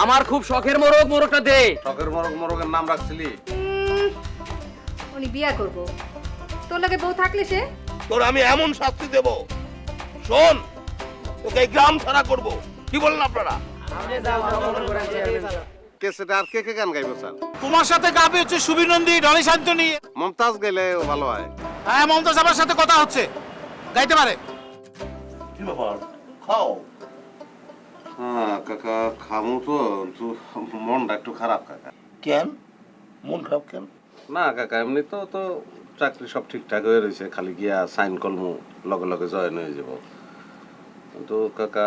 আমার খুব শখের মোরগ, মোরগটা দে। শখের মোরগ, মোরগের নাম রাখছিলি? উনি বিয়া করব, তোর লাগে বউ থাকলে সে তোর আমি এমন শাস্তি দেব, শোন, তোকে এই গ্রাম ছাড়া করব। কি বলেন আপনারা? কেসেটা আর কে কে গান গাইবো স্যার? তোমার সাথে গাবে হচ্ছে সুবীর নন্দী, ডলি শান্তনী। মমতাজ গেলে ভালো হয়। হ্যাঁ, মমতাজ আমার সাথে কথা হচ্ছে, গাইতে পারে। কি ব্যাপার, খাও। হ্যাঁ কাকা, খামু তো, কিন্তু মনটা একটু খারাপ কাকা। কেন মন খারাপ কেন? না কাকা, এমনি তো তো চাকরি সব ঠিকঠাক হয়ে রয়েছে, খালি গিয়া সাইন কলমু, লগে লগে জয়েন হয়ে যাব। কিন্তু কাকা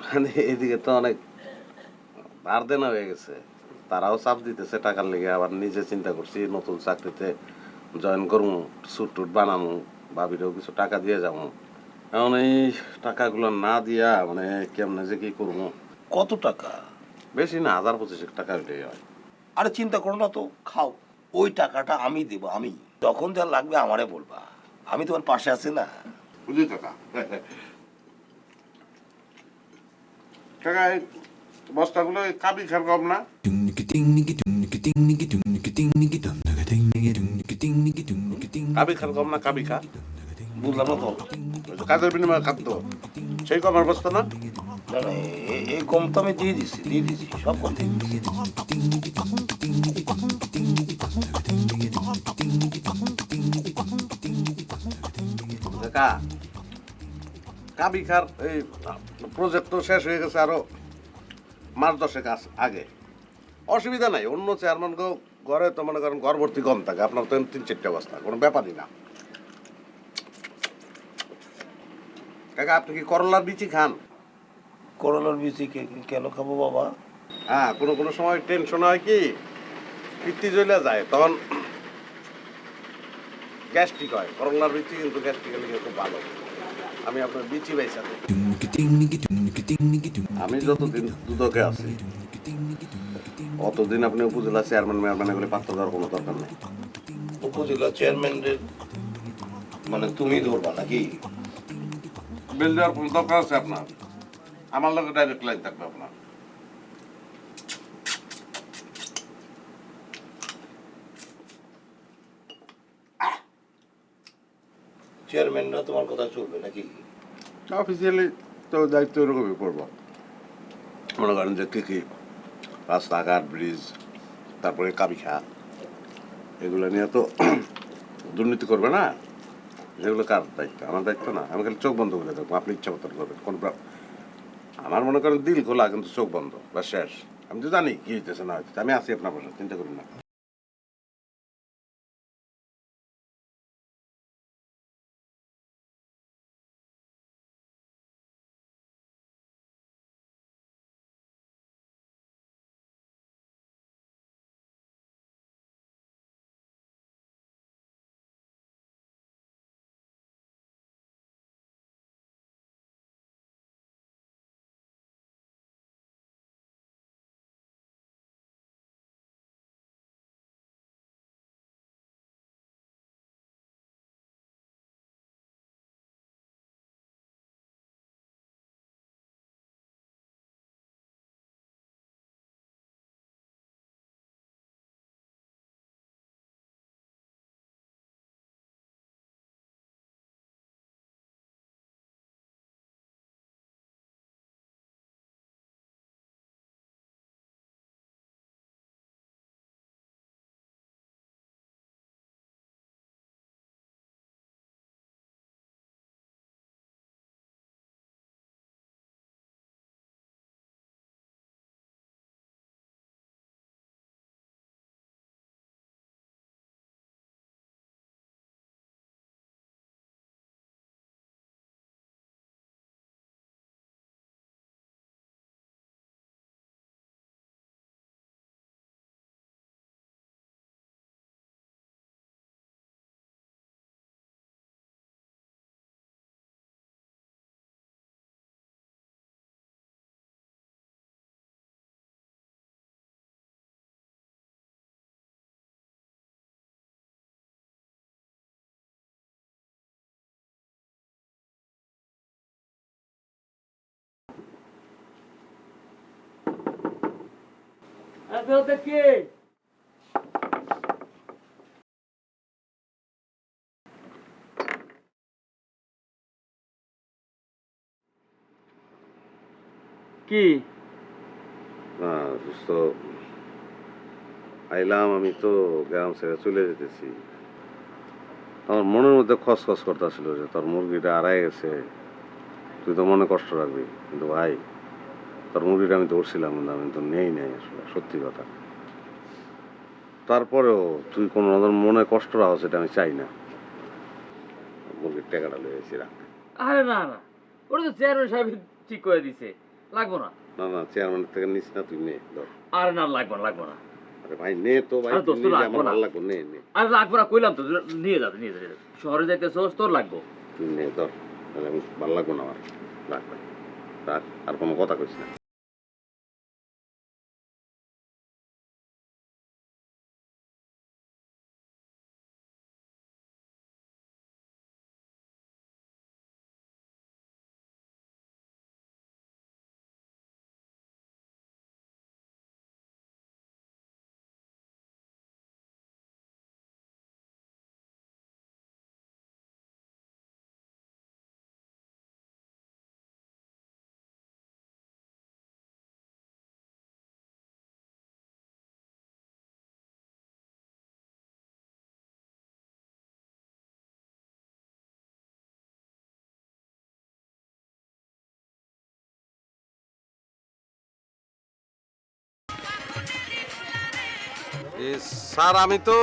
মানে এদিকে তো অনেক আর দেনা হয়ে গেছে, তারাও চাপ দিতেছে টাকার লেগে। আবার নিজে চিন্তা করছি নতুন চাকরিতে জয়েন করবো, স্যুট টুট বানামু, ভাবিরেও কিছু টাকা দিয়ে যাবো। এখন এই টাকাগুলো না দিয়া মানে কেমনে যে কি করবো। কত টাকা? বেশি না, 1000-25 টাকা হইলেই হয়। আরে চিন্তা করো না তো, খাও। ওই টাকাটা আমি দেব, আমি যখন যা লাগবে আমারে বলবা, আমি তোমার পাশে আছি না। বুঝলি কাকা? কাকা এই বস্তাগুলো কাবি খার কম না? কাবি খার কম না? কাবি খা বুঝলাম না তো। কাজের বিনিময়ে খাদ্য, সেই কমের বস্তা না? না না, এই কম তো আমি দিয়ে দিছি, সব কম দিয়ে দিছি। কাকা কাবি খার এই প্রজেক্ট তো শেষ হয়ে গেছে আরো মাস 10 আগে। অসুবিধা নাই, অন্য চেয়ারম্যান ঘরে তো মনে করেন ঘর ভর্তি কম থাকে, আপনার তো 3-4টা বস্তা, কোনো ব্যাপারই না। কাকা আপনি কি করলার বিচি খান? করলার বীজ কেন খাবো বাবা? হ্যাঁ, কোনো কোনো সময় টেনশন হয় কি পিত্তি জ্বলে যায়, তখন গ্যাস্ট্রিক হয়। করলার বিচি কিন্তু গ্যাস্ট্রিকের লিগে খুব ভালো। আমি আপনার বিচি বাইসা দিই। আমি যতদিন দুদকে আছি অতদিন আপনি উপজেলা চেয়ারম্যান মেয়রম্যান এগুলো পাত্র দেওয়ার কোনো দরকার নেই। উপজেলা চেয়ারম্যানের মানে তুমি ধরবা নাকি? বিল দেওয়ার কোনো দরকার আছে আপনার? আমার লোকে ডাইরেক্ট লাইন থাকবে আপনার। চেয়ারম্যানরা তোমার কথা চলবে নাকি? অফিসিয়ালি তো দায়িত্ব এরকমই পড়বো। মনে করেন যে কী রাস্তাঘাট, ব্রিজ, তারপরে কাবিখা, এগুলো নিয়ে তো দুর্নীতি করবে না। যেগুলো কার দায়িত্ব? আমার দায়িত্ব না। আমি খালি চোখ বন্ধ করে দেখবো, আপনি ইচ্ছা মতন করবেন। আমার মনে করেন দিল খোলা, কিন্তু চোখ বন্ধ, বা শেষ। আমি তো জানি কি হইতেছে না হইতেছে, আমি আছি আপনার পাশে, চিন্তা করুন না। কি না দোস্ত, আইলাম আমি তো গ্রাম ছেড়ে চলে যেতেছি। আমার মনের মধ্যে খসখস করতেছিল যে তোর মুরগিটা হারাই গেছে, তুই তো মনে কষ্ট রাখবি, কিন্তু ভাই তোর মুরগিটা আমি ধরছিলাম কিন্তু আমি তো নেই আসলে, সত্যি কথা। তারপরেও তুই কোনো রকম মনে কষ্ট রাখো সেটা আমি চাই না। মুরগির টাকাটা লয়ে গেছি, রাখ। আরে না না, ওটা তো চেয়ারম্যান সাহেব ঠিক করে দিছে, লাগবো না। না না, চেয়ারম্যানের থেকে নিস না, তুই নে ধর। আরে না, লাগবো না, লাগবো না। আরে ভাই নে তো ভাই, আরে দোস্ত, তুই নিলে লাগবো আমার না। ভালো লাগবে, নে নে। আরে লাগবো না, কইলাম তো, নিয়ে যাবে নিয়ে যাবে। শহরে যাইতেছোস, তোর লাগবো। তুই নে ধর, তাহলে আমি ভালো লাগবো না আমার। রাখ ভাই, রাখ, আর কোনো কথা কইস না। স্যার আমি তো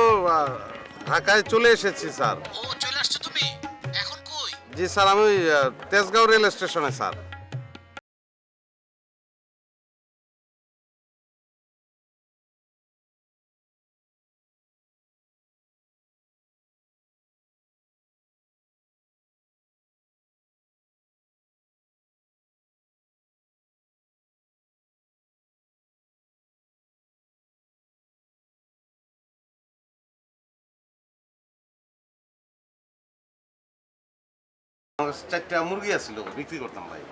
ঢাকায় চলে এসেছি স্যার। ও চলে আসছো তুমি, এখন কই? জি স্যার, আমি তেজগাঁও রেল স্টেশনে স্যার। আমার কাছে 4টা মুরগি আছিল, বিক্রি করতাম ভাই।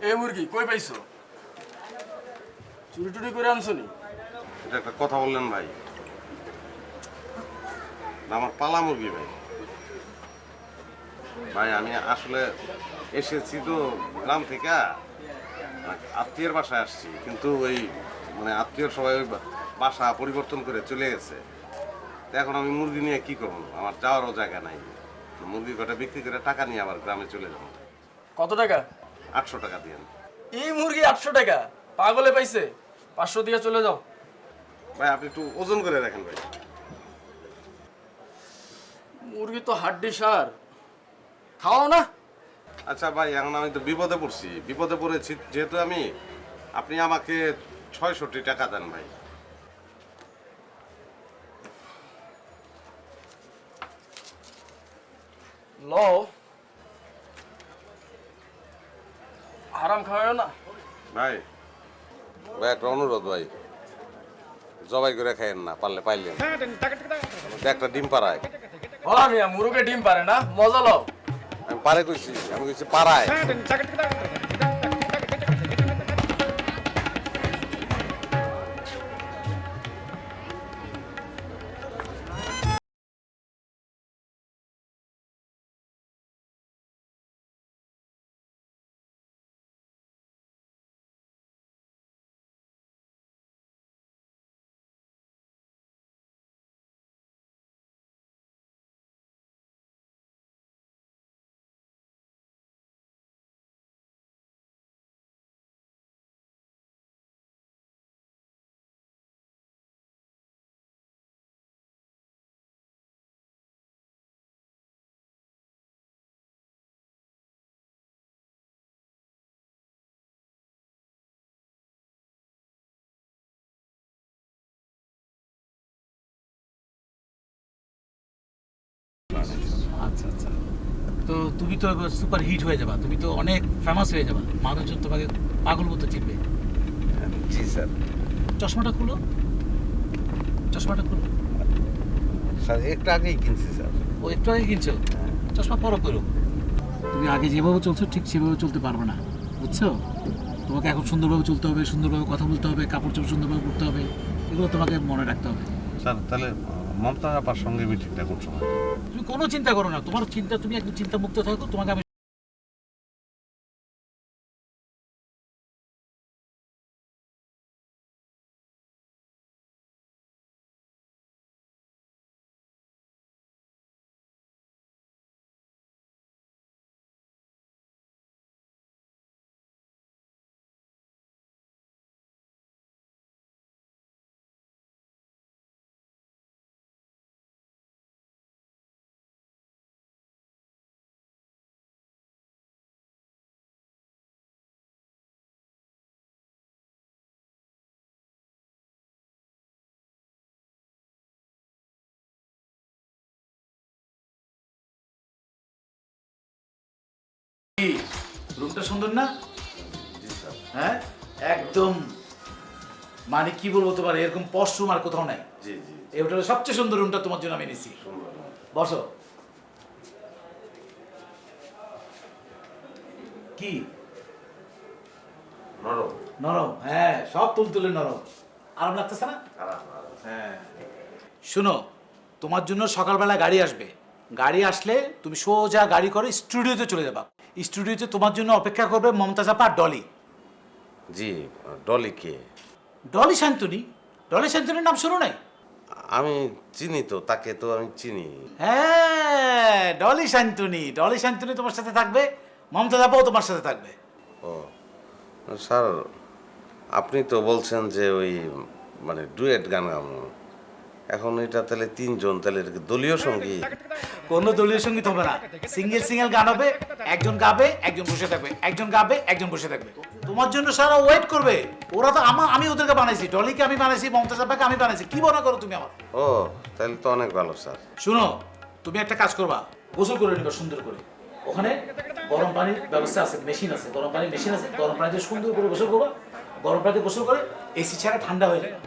এই মুরগি কই পাইছো? চুরি টুরি করে আনছো নি? এটা একটা কথা বললেন ভাই, আমার পালা মুরগি ভাই। ভাই আমি আসলে এসেছি তো গ্রাম থেকে, আত্মীয়ের বাসায় আসছি, কিন্তু ওই মানে আত্মীয় সবাই ওই বাসা পরিবর্তন করে চলে গেছে। তো এখন আমি মুরগি নিয়ে কি করবো, আমার যাওয়ারও জায়গা নাই। মুরগি কটা বিক্রি করে টাকা নিয়ে আবার গ্রামে চলে যাবো। কত টাকা? 800 টাকা দিয়ে। এই মুরগি 800 টাকা? পাগলে পাইছে, 500 দিয়ে চলে যাও। ভাই আপনি একটু ওজন করে রাখেন ভাই। মুরগি তো হাড্ডি সার, খাও না? আচ্ছা ভাই, এখন আমি তো বিপদে পড়ছি, বিপদে পড়েছি যেহেতু আমি, আপনি আমাকে 660 টাকা দেন ভাই। লও, হারাম খাওয়াও না। ভাই ভাই একটা অনুরোধ ভাই, জবাই করে খাইয়েন না, পারলে পাইলেন একটা ডিম পাড়ায়। হলা মিয়া, মুরগে ডিম পারে না, মজা লও। আমি পারে কইছি, আমি কইছি পাড়ায়। আচ্ছা আচ্ছা, তো তুমি তো সুপার হিট হয়ে যাবা, তুমি তো অনেক ফেমাস হয়ে যাবা, মানুষজন তোমাকে পাগল মতো চিনবে। জি স্যার। চশমাটা খুলো, চশমাটা খুলো। স্যার একটু আগেই কিনছি স্যার। ও একটু আগে কিনছো, চশমা পরো করো। তুমি আগে যেভাবে চলছো ঠিক সেভাবে চলতে পারবে না, বুঝছো? তোমাকে এখন সুন্দরভাবে চলতে হবে, সুন্দরভাবে কথা বলতে হবে, কাপড় চোপড় সুন্দরভাবে পরতে হবে, এগুলো তোমাকে মনে রাখতে হবে। স্যার তাহলে মমতা আপার সঙ্গে আমি ঠিকঠাক করছো না। তুমি কোনো চিন্তা করো না, তোমার চিন্তা, তুমি একদম চিন্তামুক্ত থাকো। তোমাকে আমি রুমটা সুন্দর না? হ্যাঁ, একদম মানে কি বলবো তোমার, এরকম পশ রুম আর কোথাও নাই। জি জি, এই হোটেলের সবচেয়ে সুন্দর রুমটা তোমার জন্য আমি নিছি। বসো। কি নরম নরম? হ্যাঁ, সব তুলতুলে নরম। আরাম লাগতেছে না? হ্যাঁ। শুনো, তোমার জন্য সকালবেলা গাড়ি আসবে। গাড়ি আসলে তুমি সোজা গাড়ি করে স্টুডিওতে চলে যাবা। স্টুডিওতে তোমার জন্য অপেক্ষা করবে মমতাজ আপা আর ডলি। জি, ডলি কে? ডলি শান্তনী। ডলি শান্তনীর নাম শুনো নাই? আমি চিনি তো, তাকে তো আমি চিনি। হ্যাঁ, ডলি শান্তনী। ডলি শান্তনী তোমার সাথে থাকবে, মমতাজ আপাও তোমার সাথে থাকবে। ও স্যার, আপনি তো বলছেন যে ওই মানে ডুয়েট গান গাবো। এখন এটা তাহলে তিনজন, তাহলে এটা কি দলীয় সঙ্গী? কোনো দলীয় সঙ্গীত হবে না, সিঙ্গেল সিঙ্গেল গান হবে। একজন গাবে, একজন বসে থাকবে, একজন গাবে, একজন বসে থাকবে। তোমার জন্য সারা ওয়েট করবে। ওরা তো আমি ওদেরকে বানাইছি, ডলিকে আমি বানাইছি, মমতাজ আপাকে আমি বানাইছি। কি মনে করো তুমি আমার? ও তাহলে তো অনেক ভালো স্যার। শুনো, তুমি একটা কাজ করবা, গোসল করে নিবা সুন্দর করে। ওখানে গরম পানির ব্যবস্থা আছে, মেশিন আছে, গরম পানির মেশিন আছে। গরম পানিতে সুন্দর করে গোসল করবা। গরম পানিতে গোসল করে এসি ছাড়া ঠান্ডা হয়ে যাবে।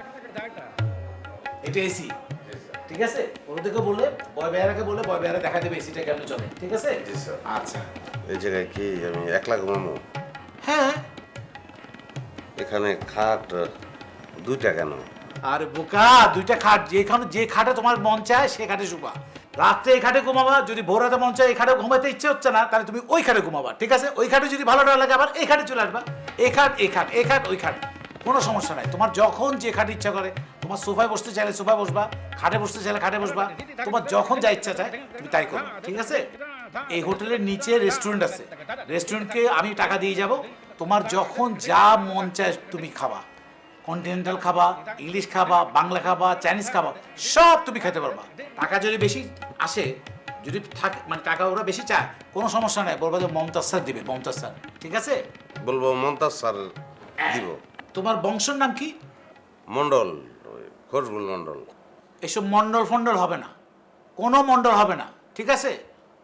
এটা এসি, ঠিক আছে? ওদেরকে বললে, বয় বেয়ারাকে বললে, বয় বেয়ারা দেখা দেবে এসিটা কেমন চলে, ঠিক আছে? জি স্যার। আচ্ছা। এই জায়গায় কি আমি একলা ঘুমাবো? হ্যাঁ। এখানে খাট দুইটা কেন? আর বোকা, দুইটা খাট, যে খাটে তোমার মন চায় সে খাটে শুবা। রাত্রে এই খাটে ঘুমাবা, যদি ভোর রাতে মন চায় এই খাটে ঘুমাতে ইচ্ছে হচ্ছে না, তাহলে তুমি ওই খাটে ঘুমাবা, ঠিক আছে? ওই খাটে যদি ভালো না লাগে আবার এই খাটে চলে আসবা। এই খাট, এই খাট, এই খাট, ওই খাট, কোনো সমস্যা নাই। তোমার যখন যে খাটে ইচ্ছা করে, তোমার সোফায় বসতে চাইলে সোফায় বসবা, খাটে বসতে চাইলে খাটে বসবা, তোমার যখন যা ইচ্ছা চায় তুমি তাই করো, ঠিক আছে? এই হোটেলের নিচে রেস্টুরেন্ট আছে, রেস্টুরেন্টকে আমি টাকা দিয়ে যাব। তোমার যখন যা মন চায় তুমি খাবা, কন্টিনেন্টাল খাবা, ইংলিশ খাবা, বাংলা খাবা, চাইনিজ খাবা, সব তুমি খেতে পারবা। টাকা যদি বেশি আসে, যদি থাকে মানে টাকা ওরা বেশি চায়, কোনো সমস্যা নাই, বলবা যে মমতাজ স্যার দিবে, মমতাজ স্যার, ঠিক আছে? বলবো মমতাজ স্যার দিব। তোমার বংশের নাম কি? মন্ডল, খসবুল মন্ডল। এসব মন্ডল ফন্ডল হবে না, কোনো মন্ডল হবে না, ঠিক আছে?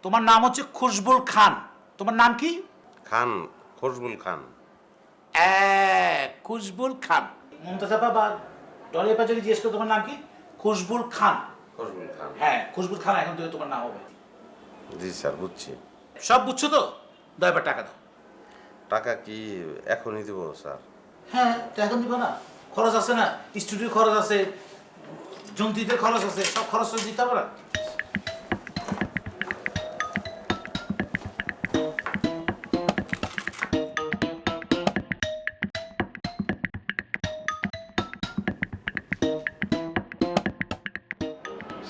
তোমার নাম হচ্ছে খুশবুল খান। তোমার নাম কি? খান, খসবুল খান। খুশবুল খান। মমতাজ আপা বা ডলি আপা যদি জিজ্ঞেস করো তোমার নাম কি, খুশবুল খান। খসবুল খান। হ্যাঁ, খুশবুল খান এখন থেকে তোমার নাম হবে। জি স্যার, বুঝছি। সব বুঝছো তো? দাও এবার টাকা দাও। টাকা কি এখনই দিব স্যার? হ্যাঁ, তো এখন দিবা না? খরচ আছে না, স্টুডিও খরচ আছে, যন্ত্রীদের খরচ আছে, সব খরচ তো দিতে হবে না?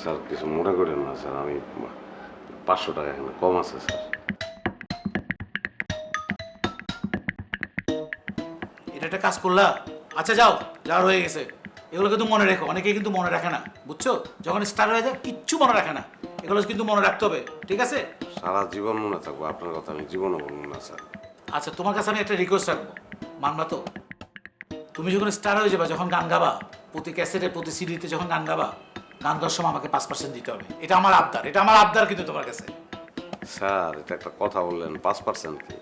স্যার কিছু মনে করেন না স্যার, আমি 500 টাকা এখানে কম আছে স্যার। এটা একটা কাজ করলা? আচ্ছা যাও, যাওয়ার হয়ে গেছে। এগুলো কিন্তু মনে রেখো, অনেকে কিন্তু মনে রাখে না, বুঝছো? যখন স্টার হয়ে যায় কিচ্ছু মনে রাখে না, এগুলো কিন্তু মনে রাখতে হবে, ঠিক আছে? সারা জীবন মনে থাকবো, আপনার কথা আমি জীবনও বলবো না স্যার। আচ্ছা, তোমার কাছে আমি একটা রিকোয়েস্ট রাখবো, মানবা তো? তুমি যখন স্টার হয়ে যাবা, যখন গান গাবা, প্রতি ক্যাসেটে প্রতি সিডিতে যখন গান গাবা, গান গাওয়ার সময় আমাকে 5% দিতে হবে। এটা আমার আবদার, এটা আমার আবদার কিন্তু তোমার কাছে। স্যার এটা একটা কথা বললেন, 5% কি?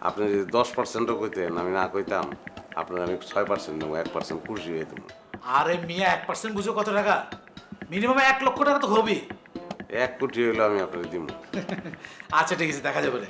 আপনি যদি 10%ও কইতেন আমি না কইতাম, আপনার আমি 6% নেবো, 1% খুশি হয়ে দেবো। আরে মিয়া, 1% বুঝো কত টাকা? মিনিমাম 1 লক্ষ টাকা তো হবেই। 1 কোটি হইলে আমি আপনাকে দিব। আচ্ছা ঠিক আছে, দেখা যাবে রে।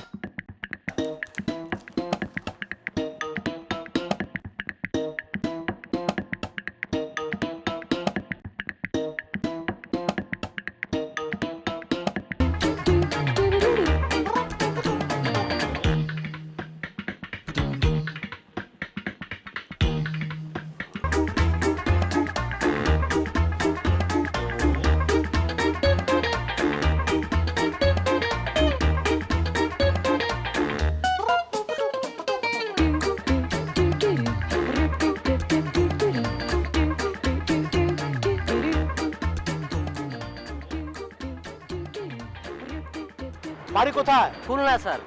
বাড়ি কোথায়? খুলনা স্যার,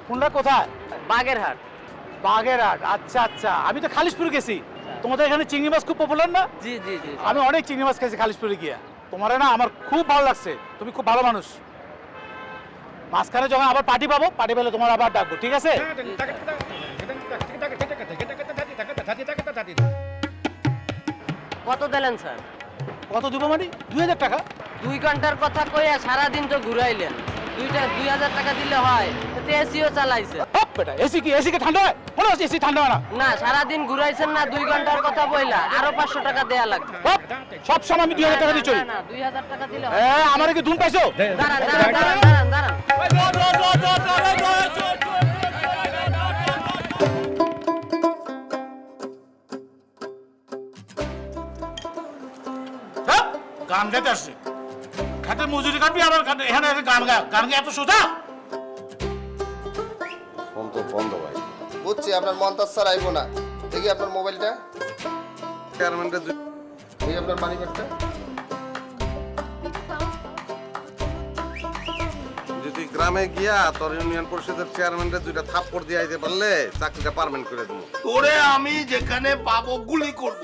খুলনা কোথায়? বাগেরহাট। বাগেরহাট। আচ্ছা আচ্ছা, আমি তো খালিশপুর গেছি। তোমাদের এখানে চিংড়ি মাছ খুব পপুলার না? জি জি জি। আমি অনেক চিংড়ি মাছ খেয়েছি খালিশপুরে গিয়া। তোমার না আমার খুব ভালো লাগছে, তুমি খুব ভালো মানুষ। মাঝখানে যখন আবার পার্টি পাবো, পার্টি পেলে তোমার আবার ডাকবো, ঠিক আছে? কত দিলেন স্যার? কত দিব মানে? 2000 টাকা। 2 ঘন্টার কথা কইয়া সারাদিন তো ঘুরাইলেন। 2000 টাকা দিলে হয়, এতে এসিও চালাইছে। হপ বেটা, এসি কি ঠান্ডা হয়? মনে হচ্ছে এসি ঠান্ডা হয় না। না, সারাদিন ঘুরাইছেন না, 2 ঘন্টার কথা বইলা আরো 500 টাকা দেয়া লাগবে। হপ, সব সময় আমি 2000 টাকা দিয়ে চলি। না 2000 টাকা দিলে হয়। আমার কি ধুম পাইছো? দাঁড়ান দাঁড়ান দাঁড়ান দাঁড়ান দাঁড়ান। হপ, গান গাইতে আসছে। খাতে মজুরি কাটবি, আবার এখানে এসে গান গা। গান গা এত সোজা? ফোন তো বন্ধ ভাই। বুঝছি আপনার মন্তাজ স্যার আইব না। দেখি আপনার মোবাইলটা, চেয়ারম্যানটা দেখি আপনার মানি ব্যাগটা। যদি গ্রামে গিয়া তোর ইউনিয়ন পরিষদের চেয়ারম্যানটা 2টা থাপ্পড় দিয়ে আইতে পারলে চাকরিটা পার্মানেন্ট করে দেবো। তোরে আমি যেখানে পাবো গুলি করব।